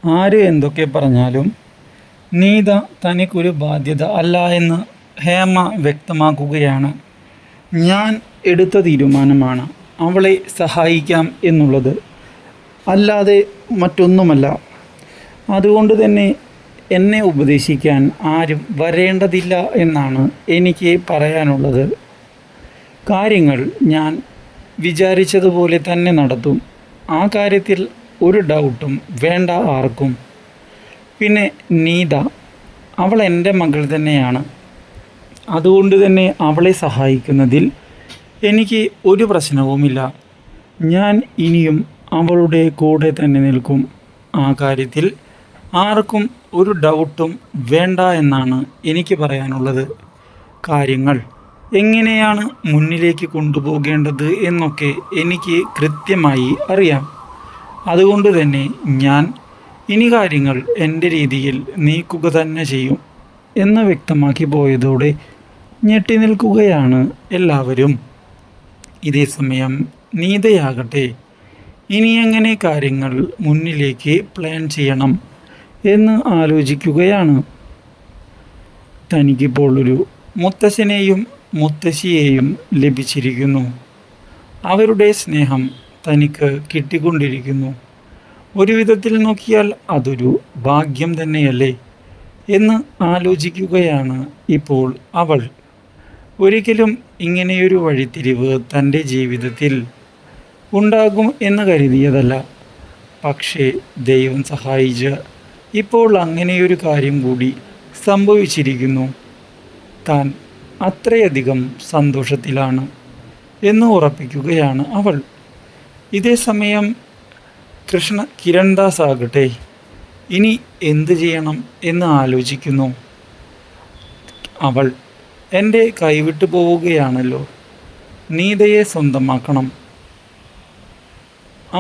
ആര് എന്തൊക്കെ പറഞ്ഞാലും നീത തനിക്കൊരു ബാധ്യത അല്ല എന്ന് ഹേമ വ്യക്തമാക്കുകയാണ്. ഞാൻ എടുത്ത തീരുമാനമാണ് അവളെ സഹായിക്കാം എന്നുള്ളത്, അല്ലാതെ മറ്റൊന്നുമല്ല. അതുകൊണ്ട് തന്നെ എന്നെ ഉപദേശിക്കാൻ ആരും വരേണ്ടതില്ല എന്നാണ് എനിക്ക് പറയാനുള്ളത്. കാര്യങ്ങൾ ഞാൻ വിചാരിച്ചതുപോലെ തന്നെ നടത്തും. ആ കാര്യത്തിൽ ഒരു ഡൗട്ടും വേണ്ട ആർക്കും. പിന്നെ നീത, അവൾ എൻ്റെ മകൾ തന്നെയാണ്. അതുകൊണ്ട് തന്നെ അവളെ സഹായിക്കുന്നതിൽ എനിക്ക് ഒരു പ്രശ്നവുമില്ല. ഞാൻ ഇനിയും അവളുടെ കൂടെ തന്നെ നിൽക്കും. ആ കാര്യത്തിൽ ആർക്കും ഒരു ഡൗട്ടും വേണ്ട എന്നാണ് എനിക്ക് പറയാനുള്ളത്. കാര്യങ്ങൾ എങ്ങനെയാണ് മുന്നിലേക്ക് കൊണ്ടുപോകേണ്ടത് എന്നൊക്കെ എനിക്ക് കൃത്യമായി അറിയാം. അതുകൊണ്ട് തന്നെ ഞാൻ ഇനി കാര്യങ്ങൾ എൻ്റെ രീതിയിൽ നീക്കുക തന്നെ ചെയ്യും എന്ന് വ്യക്തമാക്കി പോയതോടെ ഞെട്ടി നിൽക്കുകയാണ് എല്ലാവരും. ഇതേ സമയം നീതയാകട്ടെ ഇനി എങ്ങനെ കാര്യങ്ങൾ മുന്നിലേക്ക് പ്ലാൻ ചെയ്യണം എന്ന് ആലോചിക്കുകയാണ്. തനിക്കിപ്പോൾ ഒരു മുത്തശ്ശനെയും മുത്തശ്ശിയെയും ലഭിച്ചിരിക്കുന്നു. അവരുടെ സ്നേഹം തനിക്ക് കിട്ടിക്കൊണ്ടിരിക്കുന്നു. ഒരു വിധത്തിൽ നോക്കിയാൽ അതൊരു ഭാഗ്യം തന്നെയല്ലേ എന്ന് ആലോചിക്കുകയാണ് ഇപ്പോൾ അവൾ. ഒരിക്കലും ഇങ്ങനെയൊരു വഴിത്തിരിവ് തൻ്റെ ജീവിതത്തിൽ ഉണ്ടാകും എന്ന് കരുതിയതല്ല. പക്ഷേ ദൈവം സഹായിച്ച് ഇപ്പോൾ അങ്ങനെയൊരു കാര്യം കൂടി സംഭവിച്ചിരിക്കുന്നു. താൻ അത്രയധികം സന്തോഷത്തിലാണ് എന്ന് ഉറപ്പിക്കുകയാണ് അവൾ. ഇതേ സമയം കിരൺദാസ് ആകട്ടെ ഇനി എന്ത് ചെയ്യണം എന്ന് ആലോചിക്കുന്നു. അവൾ എൻ്റെ കൈവിട്ടു പോവുകയാണല്ലോ, നീതയെ സ്വന്തമാക്കണം.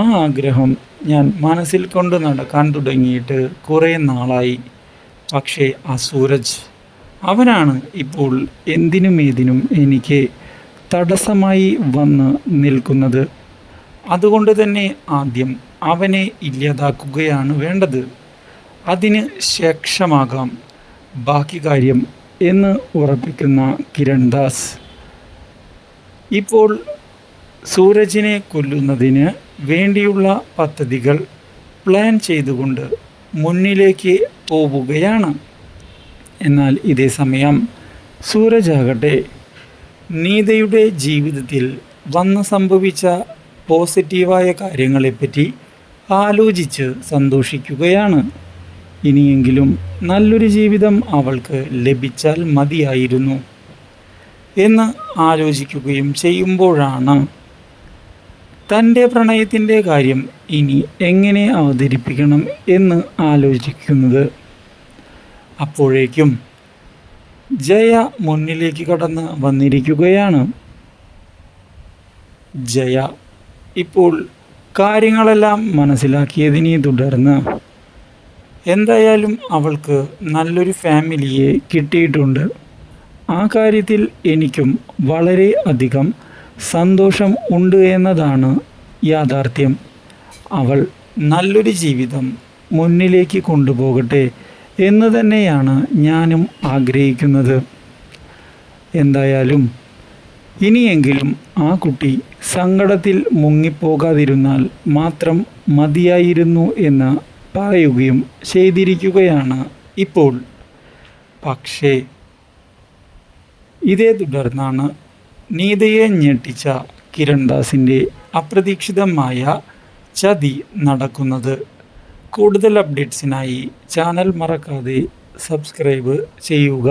ആ ആഗ്രഹം ഞാൻ മനസ്സിൽ കൊണ്ട് നടക്കാൻ തുടങ്ങിയിട്ട് കുറേ നാളായി. പക്ഷേ ആ സൂരജ്, അവനാണ് ഇപ്പോൾ എന്തിനും ഏതിനും എനിക്ക് തടസ്സമായി വന്ന് നിൽക്കുന്നത്. അതുകൊണ്ട് തന്നെ ആദ്യം അവനെ ഇല്ലാതാക്കുകയാണ് വേണ്ടത്. അതിന് ശേഷമാകാം ബാക്കി കാര്യം എന്ന് ഉറപ്പിക്കുന്ന കിരൺദാസ് ഇപ്പോൾ സൂരജിനെ കൊല്ലുന്നതിന് വേണ്ടിയുള്ള പദ്ധതികൾ പ്ലാൻ ചെയ്തുകൊണ്ട് മുന്നിലേക്ക് പോവുകയാണ്. എന്നാൽ ഇതേ സമയം സൂരജാകട്ടെ നീതയുടെ ജീവിതത്തിൽ വന്ന് സംഭവിച്ച പോസിറ്റീവായ കാര്യങ്ങളെപ്പറ്റി ആലോചിച്ച് സന്തോഷിക്കുകയാണ്. ഇനിയെങ്കിലും നല്ലൊരു ജീവിതം അവൾക്ക് ലഭിച്ചാൽ മതിയായിരുന്നു എന്ന് ആലോചിക്കുകയും ചെയ്യുമ്പോഴാണ് തൻ്റെ പ്രണയത്തിൻ്റെ കാര്യം ഇനി എങ്ങനെ അവതരിപ്പിക്കണം എന്ന് ആലോചിക്കുന്നത്. അപ്പോഴേക്കും ജയ മുന്നിലേക്ക് കടന്ന് വന്നിരിക്കുകയാണ്. ജയ ഇപ്പോൾ കാര്യങ്ങളെല്ലാം മനസ്സിലാക്കിയതിനെ തുടർന്ന് എന്തായാലും അവൾക്ക് നല്ലൊരു ഫാമിലിയെ കിട്ടിയിട്ടുണ്ട്. ആ കാര്യത്തിൽ എനിക്കും വളരെ അധികം സന്തോഷം ഉണ്ട് എന്നതാണ് യാഥാർത്ഥ്യം. അവൾ നല്ലൊരു ജീവിതം മുന്നിലേക്ക് കൊണ്ടുപോകട്ടെ എന്ന് തന്നെയാണ് ഞാനും ആഗ്രഹിക്കുന്നത്. എന്തായാലും ഇനിയെങ്കിലും ആ കുട്ടി സങ്കടത്തിൽ മുങ്ങിപ്പോകാതിരുന്നാൽ മാത്രം മതിയായിരുന്നു എന്ന് പറയുകയും ചെയ്തിരിക്കുകയാണ് ഇപ്പോൾ. പക്ഷേ ഇതേ തുടർന്നാണ് നീതയെ ഞെട്ടിച്ച കിരൺദാസിൻ്റെ അപ്രതീക്ഷിതമായ ചതി നടക്കുന്നത്. കൂടുതൽ അപ്ഡേറ്റ്സിനായി ചാനൽ മറക്കാതെ സബ്സ്ക്രൈബ് ചെയ്യുക.